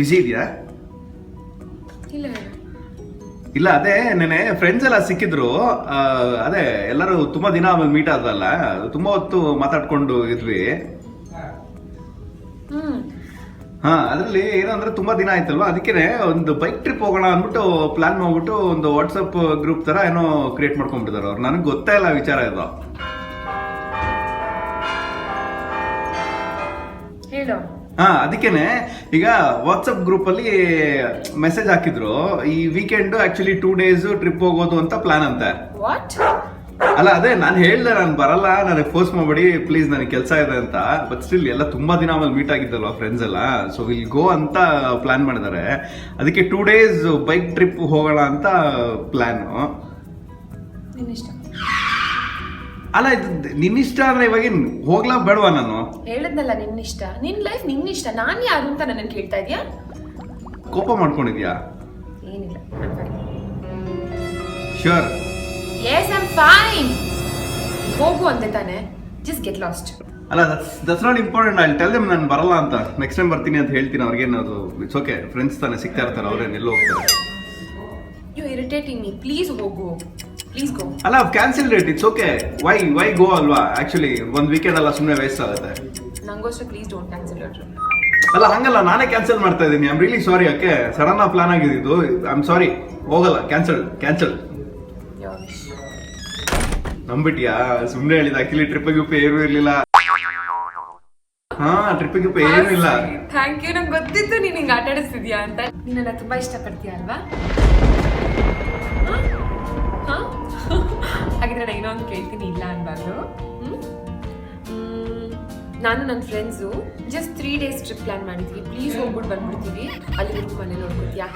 ಬಿಸಿ ಇದೆಯಾ? ಇಲ್ಲ ಇಲ್ಲ, ಅದೇ ನೆನೆ ಫ್ರೆಂಡ್ಸ್ ಎಲ್ಲ ಸಿಕ್ಕಿದ್ರು. ಅದೇ ಎಲ್ಲರೂ ತುಂಬಾ ದಿನ ಆಮೇಲೆ ಮೀಟ್ ಆದ್ರಲ್ಲ, ತುಂಬಾ ಹೊತ್ತು ಮಾತಾಡ್ಕೊಂಡು ಇದ್ವಿ. ಹಾ, ಅದ್ರಲ್ಲಿ ಏನಂದ್ರೆ ತುಂಬಾ ದಿನ ಆಯ್ತಲ್ವಾ, ಅದಕ್ಕೆ ಒಂದು ಬೈಕ್ ಟ್ರಿಪ್ ಹೋಗೋಣ ಅಂದ್ಬಿಟ್ಟು ಪ್ಲಾನ್ ಮಾಡ್ಬಿಟ್ಟು ಒಂದು ವಾಟ್ಸಪ್ ಗ್ರೂಪ್ ತರ ಏನೋ ಕ್ರಿಯೇಟ್ ಮಾಡ್ಕೊಂಡ್ಬಿಟ್ಟಿದಾರೆ ಅವ್ರು. ನನಗೆ ಗೊತ್ತೇ ಇಲ್ಲ ವಿಚಾರ ಇದು. ಹೇಳು. ಹಾ, ಅದಕ್ಕೇನೆ ಈಗ ವಾಟ್ಸಪ್ ಗ್ರೂಪ್ ಅಲ್ಲಿ ಮೆಸೇಜ್ ಹಾಕಿದ್ರು, ಈ ವೀಕೆಂಡ್ ಆಕ್ಚುಲಿ 2 days ಟ್ರಿಪ್ ಹೋಗೋದು ಅಂತ ಪ್ಲಾನ್ ಅಂತೆ. ವಾಟ್? ಅಲ್ಲ, ಅದೇ ನಾನು ಹೇಳ್ದೆ, ನಾನು ಬರಲ್ಲ, ನನಗೆ ಫೋರ್ಸ್ ಮಾಡಬೇಡಿ ಪ್ಲೀಸ್, ನನಗೆ ಕೆಲಸ ಇದೆ ಅಂತ. ಬಟ್ ಸ್ಟಿಲ್ ಎಲ್ಲ ತುಂಬಾ ದಿನ ಆಮೇಲೆ ಮೀಟ್ ಆಗಿದ್ದಲ್ವಾ ಫ್ರೆಂಡ್ಸ್ ಎಲ್ಲ, ಸೊ ವಿಲ್ ಗೋ ಅಂತ ಪ್ಲಾನ್ ಮಾಡಿದ್ದಾರೆ. ಅದಕ್ಕೆ 2 days ಬೈಕ್ ಟ್ರಿಪ್ ಹೋಗೋಣ ಅಂತ ಪ್ಲಾನ್. ನಿನ್ನಿಷ್ಟ. ಅಲ್ಲ, ಇದು ನಿನ್ನಿಷ್ಟ ಅಂದ್ರೆ ಇವಾಗ ಹೋಗ್ಲಾ ಬೇಡವಾ? ನಾನು ಹೇಳದ್ನಲ್ಲ ನಿನ್ನಿಷ್ಟ, ನಿನ್ ಲೈಫ್ ನಿನ್ನಿಷ್ಟ. ನಾನ್ ಯಾರು ಅಂತ ನನ್ನ ಕೇಳ್ತಾ ಇದೀಯಾ? ಕೋಪ ಮಾಡ್ಕೊಂಡಿದ್ಯಾ? ಏನಿಲ್ಲ, sure? Yes, I am fine. ಹೋಗು ಅಂದೆ ತಾನೆ, ಜಸ್ಟ್ ಗೆಟ್ ಲಾಸ್ಟ್. ಅಲ್ಲ, that's not important. I tell them ನಾನು ಬರಲ್ಲ ಅಂತ, ನೆಕ್ಸ್ಟ್ ಟೈಮ್ ಬರ್ತೀನಿ ಅಂತ ಹೇಳ್ತೀನಿ ಅವ್ರಿಗೇನದು. ಇಟ್ಸ್ ಓಕೆ, ಫ್ರೆಂಡ್ಸ್ ತಾನೆ ಸಿಗ್ತಾ ಇರ್ತಾರೆ, ಅವ್ರೇನು ಎಲ್ಲೋ ಹೋಗ್ತಾರೆ. ಯು ಇರಿಟೇಟಿಂಗ್ ಮೀ, ಪ್ಲೀಸ್ ಹೋಗು, ಪ್ಲೀಸ್ ಗೋ. ಅಲ್ಲ, cancel date, it's okay. Why go ಅಲ್ವಾ? ಆಕ್ಚುಲಿ ಒಂದ್ ವೀಕೆಂಡ್ ಅಲ್ಲ, ಸುಮ್ಮನೆ ವೇಸ್ಟ್ ಆಗುತ್ತೆ. ನಂಗೋಸ್ಕರ please don't cancel your trip. ಅಲ್ಲ, ಹಂಗಲ್ಲ, ನಾನೇ ಕ್ಯಾನ್ಸಲ್ ಮಾಡ್ತಾ ಇದ್ದೀನಿ. I am really sorry. Okay, sudden ಆಗಿ ಪ್ಲಾನ್ ಆಗಿದ್ದು. ಐ ಆಮ್ ಸಾರಿ, ಹೋಗಲ್ಲ. ಕ್ಯಾನ್ಸಲ್. ನಂಬಿಟ್ಯಾ? ಸುಮ್ಮನೆ ಹೇಳಿದ. ಆಕ್ಚುಲಿ ಟ್ರಿಪ್ಪಿಗೆ ಏನೂ ಇರ್ಲಿಲ್ಲ. ಹಾ, ಟ್ರಿಪ್ಪಿಗೆ ಏನೂ ಇಲ್ಲ. Thank you. ನಂಗೆ ಗೊತ್ತಿತ್ತು ನೀನು ಹಿಂಗೆ ಆಟ ಆಡಿಸ್ತಿದ್ಯಾ ಅಂತ. ನೀನನ್ನ ತುಂಬಾ ಇಷ್ಟಪಡ್ತೀಯ ಅಲ್ವಾ? ಹಾಗಿದ್ರೆ ನಾನು ಇನ್ನೊಂದು ಕೇಳ್ತೀನಿ, ಇಲ್ಲ ಅನ್ಬಾರ್ದು. ನಾನು ನನ್ನ friends just 3 days trip plan ಮಾಡಿದ್ವಿ. ಪ್ಲೀಸ್ ಹೋಗ್ಬಿಟ್ಟು ಬಂದ್ಬಿಡ್ತೀವಿ. ಅಲ್ಲಿ ಮನೆ ನೋಡ್ಕೊತೀಯಾ?